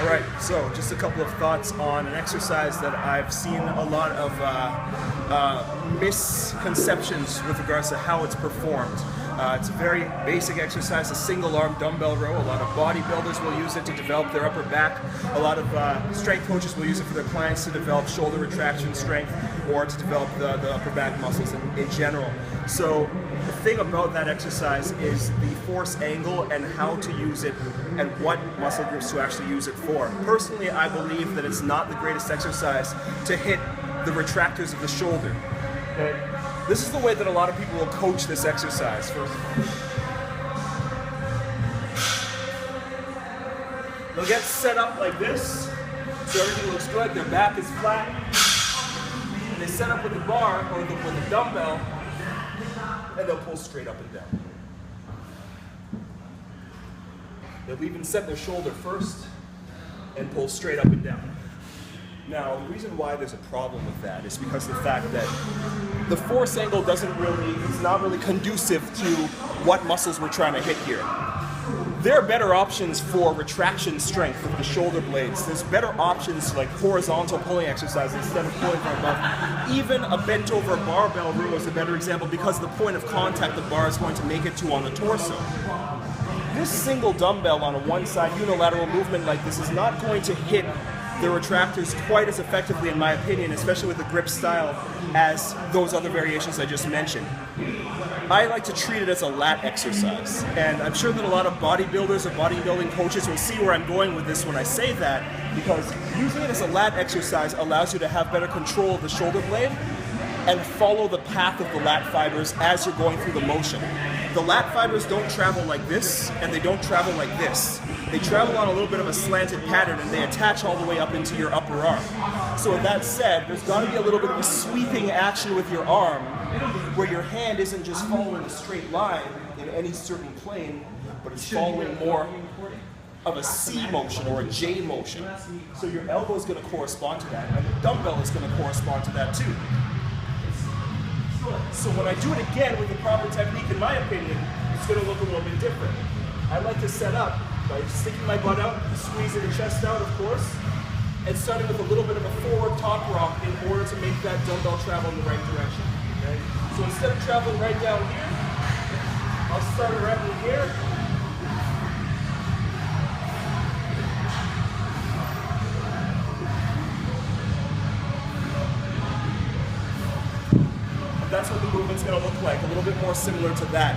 All right, so just a couple of thoughts on an exercise that I've seen a lot of misconceptions with regards to how it's performed. It's a very basic exercise, a single arm dumbbell row. A lot of bodybuilders will use it to develop their upper back. A lot of strength coaches will use it for their clients to develop shoulder retraction strength or to develop the upper back muscles in general. So the thing about that exercise is the force angle and how to use it and what muscle groups to actually use it for. Personally, I believe that it's not the greatest exercise to hit the retractors of the shoulder. Okay? This is the way that a lot of people will coach this exercise. They'll get set up like this, so everything looks good, their back is flat, and they set up with the bar or with the dumbbell, and they'll pull straight up and down. They'll even set their shoulder first and pull straight up and down. Now, the reason why there's a problem with that is because of the fact that the force angle is not really conducive to what muscles we're trying to hit here. There are better options for retraction strength of the shoulder blades. There's better options like horizontal pulling exercises instead of pulling from above. Even a bent over barbell row is a better example because the point of contact the bar is going to make it to on the torso. This single dumbbell on a one-side unilateral movement like this is not going to hit the retractors quite as effectively, in my opinion, especially with the grip style, as those other variations I just mentioned. I like to treat it as a lat exercise, and I'm sure that a lot of bodybuilders or bodybuilding coaches will see where I'm going with this when I say that, because using it as a lat exercise allows you to have better control of the shoulder blade and follow the path of the lat fibers as you're going through the motion. The lat fibers don't travel like this, and they don't travel like this. They travel on a little bit of a slanted pattern, and they attach all the way up into your upper arm. So with that said, there's got to be a little bit of a sweeping action with your arm, where your hand isn't just following a straight line in any certain plane, but it's following more of a C motion or a J motion. So your elbow is going to correspond to that, and the dumbbell is going to correspond to that too. So when I do it again with the proper technique, in my opinion, it's going to look a little bit different. I like to set up by sticking my butt out, squeezing the chest out, of course, and starting with a little bit of a forward top rock in order to make that dumbbell travel in the right direction. Okay? So instead of traveling right down here, I'll start around here. That's what the movement's going to look like, a little bit more similar to that.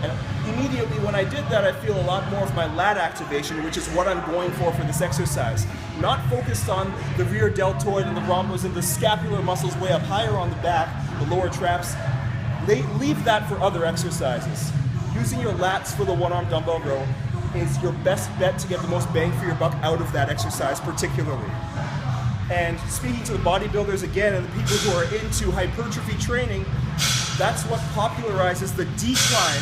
And immediately when I did that, I feel a lot more of my lat activation, which is what I'm going for this exercise. Not focused on the rear deltoid and the rhombus and the scapular muscles way up higher on the back, the lower traps. Leave that for other exercises. Using your lats for the one-arm dumbbell row is your best bet to get the most bang for your buck out of that exercise particularly. And speaking to the bodybuilders again and the people who are into hypertrophy training, that's what popularizes the decline.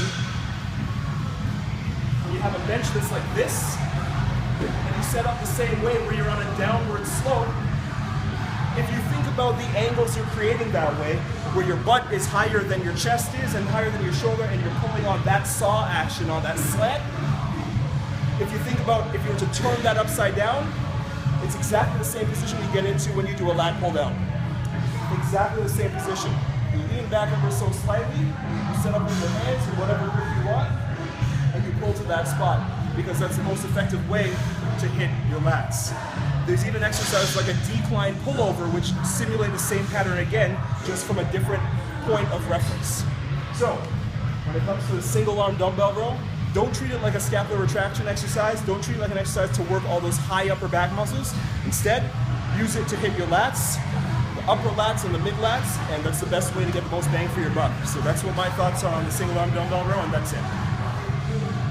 You have a bench that's like this, and you set up the same way where you're on a downward slope. If you think about the angles you're creating that way, where your butt is higher than your chest is and higher than your shoulder, and you're pulling on that saw action on that slant, if you think about if you were to turn that upside down, it's exactly the same position you get into when you do a lat pull down. Exactly the same position. You lean back ever so slightly, you set up with your hands or whatever grip you want, and you pull to that spot, because that's the most effective way to hit your lats. There's even exercises like a decline pullover, which simulate the same pattern again, just from a different point of reference. So, when it comes to the single arm dumbbell row, don't treat it like a scapular retraction exercise. Don't treat it like an exercise to work all those high upper back muscles. Instead, use it to hit your lats, the upper lats and the mid lats, and that's the best way to get the most bang for your buck. So that's what my thoughts are on the single arm dumbbell row, and that's it.